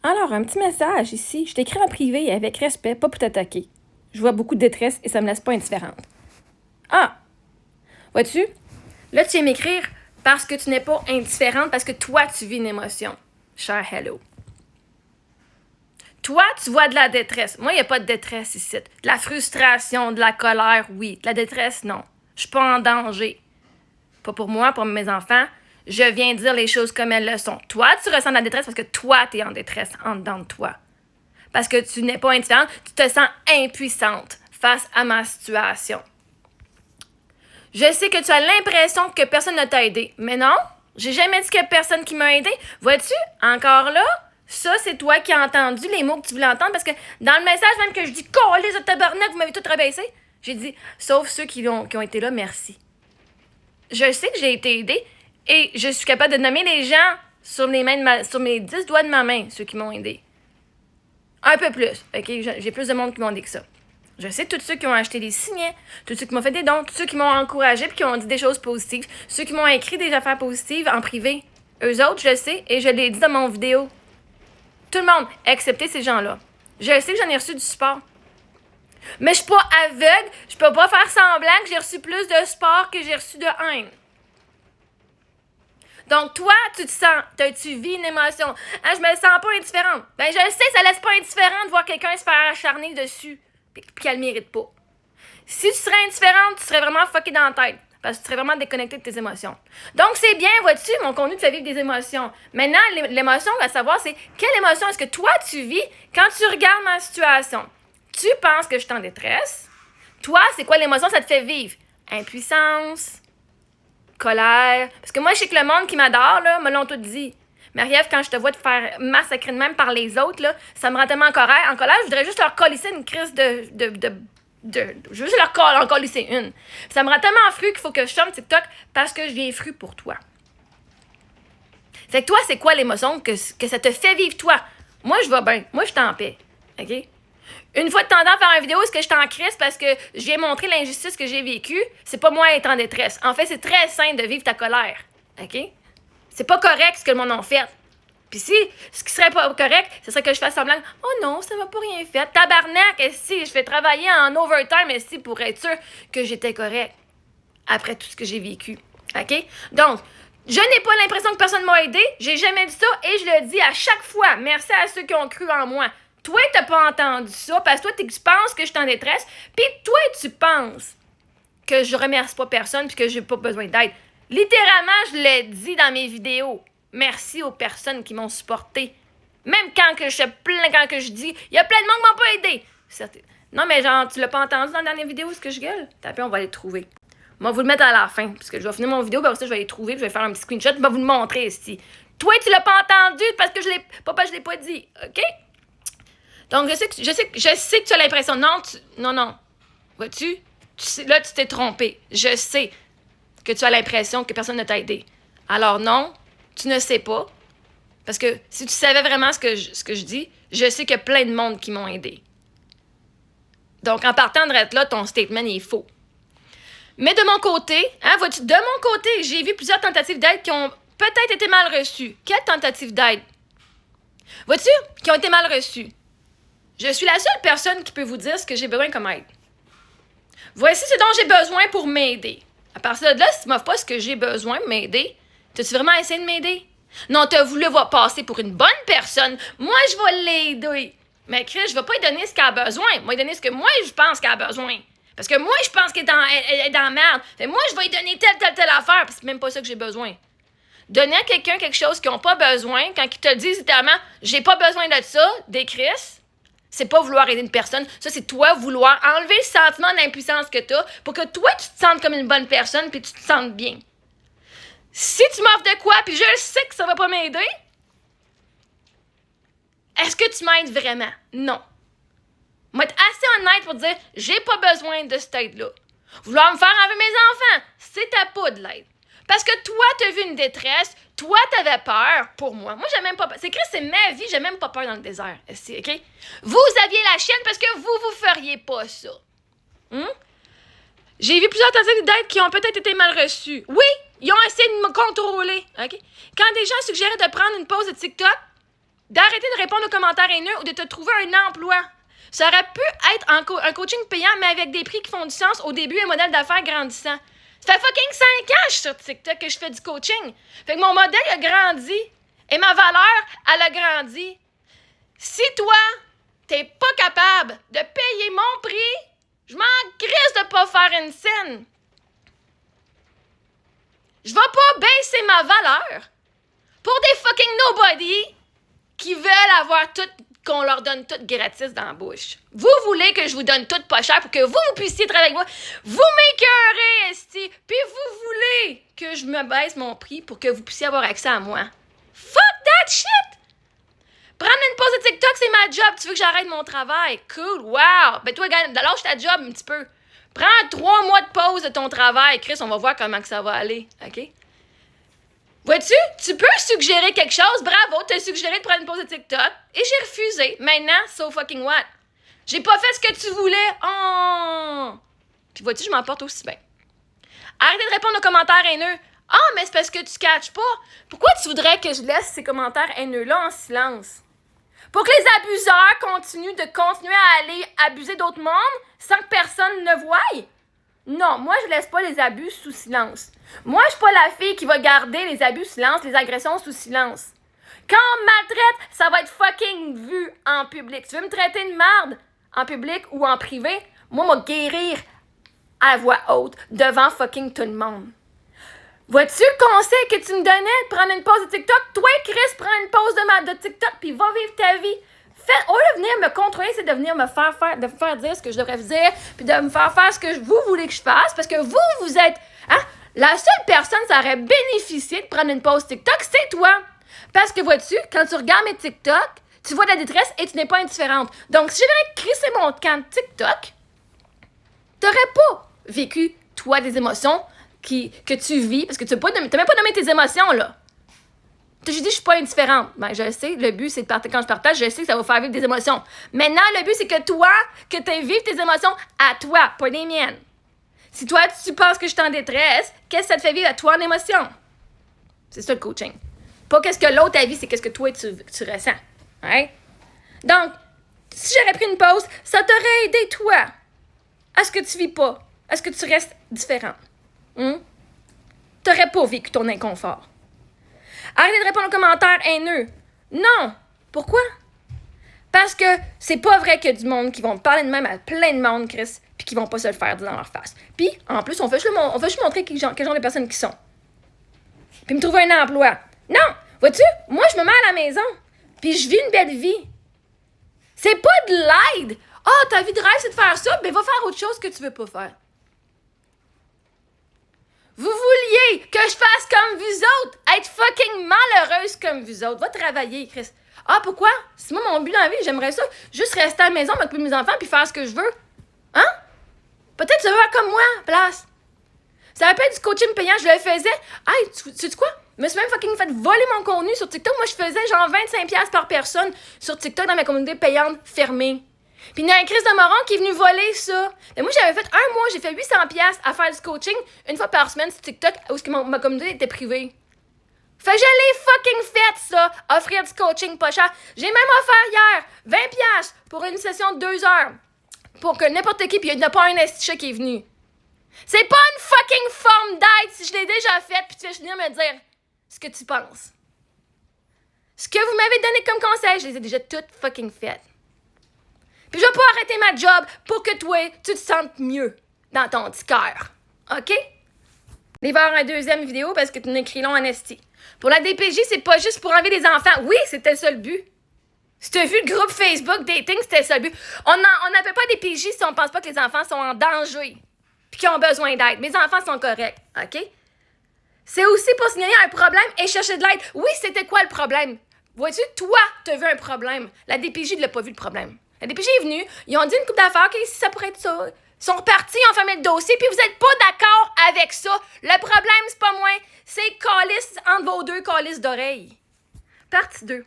Alors, un petit message ici. Je t'écris en privé avec respect, pas pour t'attaquer. Je vois beaucoup de détresse et ça me laisse pas indifférente. Ah! Vois-tu? Là, tu viens m'écrire parce que tu n'es pas indifférente, parce que toi, tu vis une émotion. Cher hello. Toi, tu vois de la détresse. Moi, il n'y a pas de détresse ici. De la frustration, de la colère, oui. De la détresse, non. Je suis pas en danger. Pas pour moi, pour mes enfants. Je viens dire les choses comme elles le sont. Toi, tu ressens de la détresse parce que toi, tu es en détresse en dedans de toi. Parce que tu n'es pas indifférente, tu te sens impuissante face à ma situation. Je sais que tu as l'impression que personne ne t'a aidé. Mais non, j'ai jamais dit qu'il y a personne qui m'a aidé. Vois-tu, encore là, ça, c'est toi qui as entendu les mots que tu voulais entendre parce que dans le message même que je dis « Calez de tabarnak, vous m'avez tout rabaissé », j'ai dit « Sauf ceux qui ont été là, merci ». Je sais que j'ai été aidée et je suis capable de nommer les gens sur mes 10 doigts de ma main, ceux qui m'ont aidé. Un peu plus, OK? J'ai plus de monde qui m'ont aidé que ça. Je sais tous ceux qui ont acheté des signets, tous ceux qui m'ont fait des dons, tous ceux qui m'ont encouragé et qui ont dit des choses positives, ceux qui m'ont écrit des affaires positives en privé. Eux autres, je le sais et je l'ai dit dans mon vidéo. Tout le monde, excepté ces gens-là. Je sais que j'en ai reçu du support. Mais je suis pas aveugle, je peux pas faire semblant que j'ai reçu plus de support que j'ai reçu de haine. Donc, toi, tu te sens, tu vis une émotion. Ah, je me sens pas indifférente. Ben, je le sais, ça laisse pas indifférent de voir quelqu'un se faire acharner dessus puis qu'elle le mérite pas. Si tu serais indifférente, tu serais vraiment fucké dans la tête parce que tu serais vraiment déconnecté de tes émotions. Donc, c'est bien, vois-tu, mon contenu te fait vivre des émotions. Maintenant, l'émotion, à savoir, c'est quelle émotion est-ce que toi, tu vis quand tu regardes ma situation? Tu penses que je suis en détresse. Toi, c'est quoi l'émotion que ça te fait vivre? Impuissance, colère. Parce que moi, je sais que le monde qui m'adore, là, me l'ont tout dit. Marie-Ève, quand je te vois te faire massacrer de même par les autres, là, ça me rend tellement en colère. En colère, je voudrais juste leur colisser une crise je veux juste leur en colisser une. Puis ça me rend tellement en fru qu'il faut que je chante TikTok parce que je viens fru pour toi. Fait que toi, c'est quoi l'émotion que ça te fait vivre, toi? Moi, je vais bien. Moi, je suis en paix. OK? Une fois de temps en temps, faire une vidéo, est-ce que je suis en crise parce que je viens montrer l'injustice que j'ai vécue? C'est pas moi être en détresse. En fait, c'est très sain de vivre ta colère. OK? C'est pas correct ce que le monde a fait. Puis si, ce qui serait pas correct, ce serait que je fasse semblant, oh non, ça m'a pas rien fait. Tabarnak, si je fais travailler en overtime, si pour être sûr que j'étais correct après tout ce que j'ai vécu. OK? Donc, je n'ai pas l'impression que personne m'a aidé. J'ai jamais dit ça et je le dis à chaque fois. Merci à ceux qui ont cru en moi. Toi, t'as pas entendu ça parce que toi, tu penses que je suis en détresse. Puis toi, tu penses que je remercie pas personne puis que j'ai pas besoin d'aide. Littéralement, je l'ai dit dans mes vidéos. Merci aux personnes qui m'ont supporté. Même quand que je dis, il y a plein de monde qui m'ont pas aidé. Non, mais genre, tu l'as pas entendu dans la dernière vidéo, ce que je gueule? Tapez, on va les trouver. Moi, vous le mettre à la fin, parce que je vais finir mon vidéo, puis après ça, je vais les trouver, puis je vais faire un petit screenshot, puis je vais vous le montrer ici. Toi, tu l'as pas entendu parce que je l'ai pas dit, OK? Donc, je sais que tu as l'impression, non. Vois-tu? Là, tu t'es trompé. Je sais que tu as l'impression que personne ne t'a aidé. Alors non, tu ne sais pas. Parce que si tu savais vraiment ce que je dis, je sais qu'il y a plein de monde qui m'ont aidé. Donc, en partant de là, ton statement il est faux. Mais de mon côté, vois-tu, de mon côté, j'ai vu plusieurs tentatives d'aide qui ont peut-être été mal reçues. Quelles tentatives d'aide? Vois-tu, qui ont été mal reçues? Je suis la seule personne qui peut vous dire ce que j'ai besoin comme aide. Voici ce dont j'ai besoin pour m'aider. À partir de là, si tu m'offres pas ce que j'ai besoin de m'aider, t'as-tu vraiment essayé de m'aider? Non, t'as voulu passer pour une bonne personne. Moi, je vais l'aider. Mais Chris, je vais pas lui donner ce qu'elle a besoin. Moi, lui donner ce que moi, je pense qu'elle a besoin. Parce que moi, je pense qu'elle est dans la merde. Fait moi, je vais lui donner telle affaire. Parce que c'est même pas ça que j'ai besoin. Donner à quelqu'un quelque chose qu'ils n'ont pas besoin, quand ils te disent littéralement, j'ai pas besoin de ça, des Chris, c'est pas vouloir aider une personne. Ça, c'est toi vouloir enlever le sentiment d'impuissance que t'as pour que toi, tu te sentes comme une bonne personne puis tu te sentes bien. Si tu m'offres de quoi puis je sais que ça va pas m'aider, est-ce que tu m'aides vraiment? Non. Moi, être assez honnête pour dire, j'ai pas besoin de cette aide-là. Vouloir me faire enlever mes enfants, c'était pas de l'aide. Parce que toi, t'as vu une détresse, toi, t'avais peur pour moi. Moi, j'ai même pas peur. C'est ma vie, j'ai même pas peur dans le désert. OK? Vous aviez la chienne parce que vous feriez pas ça. J'ai vu plusieurs tentatives d'aide qui ont peut-être été mal reçues. Oui, ils ont essayé de me contrôler. OK? Quand des gens suggéraient de prendre une pause de TikTok, d'arrêter de répondre aux commentaires haineux ou de te trouver un emploi. Ça aurait pu être un coaching payant, mais avec des prix qui font du sens au début, un modèle d'affaires grandissant. Ça fait fucking 5 ans que je suis sur TikTok que je fais du coaching. Fait que mon modèle a grandi et ma valeur, elle a grandi. Si toi, t'es pas capable de payer mon prix, je m'en crisse de pas faire une scène. Je vais pas baisser ma valeur pour des fucking nobody qui veulent avoir tout, qu'on leur donne tout gratis dans la bouche. Vous voulez que je vous donne tout pas cher pour que vous puissiez travailler avec moi. Vous m'écœurez, esti. Puis vous voulez que je me baisse mon prix pour que vous puissiez avoir accès à moi. Fuck that shit! Prendre une pause de TikTok, c'est ma job. Tu veux que j'arrête mon travail? Cool, wow! Ben toi, lâche ta job un petit peu. Prends 3 mois de pause de ton travail. Chris, on va voir comment que ça va aller, OK? Vois-tu? Tu peux suggérer quelque chose. Bravo, t'as suggéré de prendre une pause de TikTok. Et j'ai refusé. Maintenant, so fucking what? J'ai pas fait ce que tu voulais. Oh! Puis vois-tu, je m'en porte aussi bien. Arrêtez de répondre aux commentaires haineux. Ah, mais c'est parce que tu catches pas. Pourquoi tu voudrais que je laisse ces commentaires haineux-là en silence? Pour que les abuseurs continuent à aller abuser d'autres mondes sans que personne ne voie? Non, moi, je laisse pas les abus sous silence. Moi, je suis pas la fille qui va garder les abus sous silence, les agressions sous silence. Quand on me maltraite, ça va être fucking vu en public. Tu veux me traiter de merde en public ou en privé? Moi, moi, guérir à voix haute devant fucking tout le monde. Vois-tu le conseil que tu me donnais de prendre une pause de TikTok? Toi, Chris, prends une pause de TikTok puis va vivre ta vie. Au lieu de venir me contrôler, c'est de venir me faire dire ce que je devrais dire puis de me faire ce que vous voulez que je fasse parce que vous êtes... Hein? La seule personne qui aurait bénéficié de prendre une pause TikTok, c'est toi. Parce que vois-tu, quand tu regardes mes TikTok, tu vois de la détresse et tu n'es pas indifférente. Donc, si j'avais crissé mon camp de TikTok, t'aurais pas vécu, toi, des émotions que tu vis, parce que tu n'as même pas nommé tes émotions, là. J'ai dit, je suis pas indifférente. Ben, je le sais, le but, c'est de partager. Quand je partage, je sais que ça va faire vivre des émotions. Maintenant, le but, c'est que toi, que tu vives tes émotions à toi, pas les miennes. Si toi, tu penses que je suis en détresse, qu'est-ce que ça te fait vivre à toi en émotion? C'est ça le coaching. Pas qu'est-ce que l'autre a vu, c'est qu'est-ce que toi, tu ressens. Right? Donc, si j'aurais pris une pause, ça t'aurait aidé, toi, à ce que tu vis pas, à ce que tu restes différent. T'aurais pas vécu ton inconfort. Arrêtez de répondre aux commentaires haineux. Non. Pourquoi? Parce que c'est pas vrai qu'il y a du monde qui vont parler de même à plein de monde, Chris, puis qui vont pas se le faire dire dans leur face. Puis, en plus, on fait juste montrer quel genre de personnes qui sont. Puis me trouver un emploi. Non! Vois-tu? Moi, je me mets à la maison, puis je vis une belle vie. C'est pas de l'aide. Ah, ta vie de rêve, c'est de faire ça, ben va faire autre chose que tu veux pas faire. Vous vouliez que je fasse comme vous autres, être fucking malheureuse comme vous autres. Va travailler, Chris. Ah, pourquoi? C'est moi mon but dans la vie, j'aimerais ça. Juste rester à la maison, m'occuper de mes enfants, puis faire ce que je veux. Hein? Peut-être tu veux faire comme moi, place. Ça va pas être du coaching payant, je le faisais. Hey, tu sais quoi? Je me suis même fucking fait voler mon contenu sur TikTok. Moi, je faisais genre 25$ par personne sur TikTok dans ma communauté payante fermée. Puis il y a un Chris de Moron qui est venu voler ça. Et moi, j'avais fait 1 mois, j'ai fait 800$ à faire du coaching une fois par semaine sur TikTok où ma communauté était privée. Fait que je l'ai fucking fait, ça, offrir du coaching pas cher. J'ai même offert hier 20$ pour une session de 2 heures. Pour que n'importe qui, puis il n'y a pas un esti qui est venu. C'est pas une fucking forme d'aide si je l'ai déjà faite, puis tu vas venir me dire ce que tu penses. Ce que vous m'avez donné comme conseil, je les ai déjà toutes fucking faites. Puis je vais pas arrêter ma job pour que toi, tu te sentes mieux dans ton petit cœur. OK? Il va y avoir une deuxième vidéo parce que tu n'as écrit long en esti. Pour la DPJ, c'est pas juste pour enlever les enfants. Oui, c'était ça le but. Si tu as vu le groupe Facebook Dating, c'était ça le but. On n'appelle pas DPJ si on pense pas que les enfants sont en danger puis qu'ils ont besoin d'aide. Mes enfants sont corrects. OK? C'est aussi pour signaler un problème et chercher de l'aide. Oui, c'était quoi le problème? Vois-tu, toi, tu as vu un problème. La DPJ ne l'a pas vu le problème. La DPJ est venue, ils ont dit une couple d'affaires, OK, si ça pourrait être ça. Ils sont repartis, ils ont fermé le dossier, puis vous n'êtes pas d'accord avec ça. Le problème, c'est pas moi, c'est calice entre vos deux calices d'oreilles. Partie 2.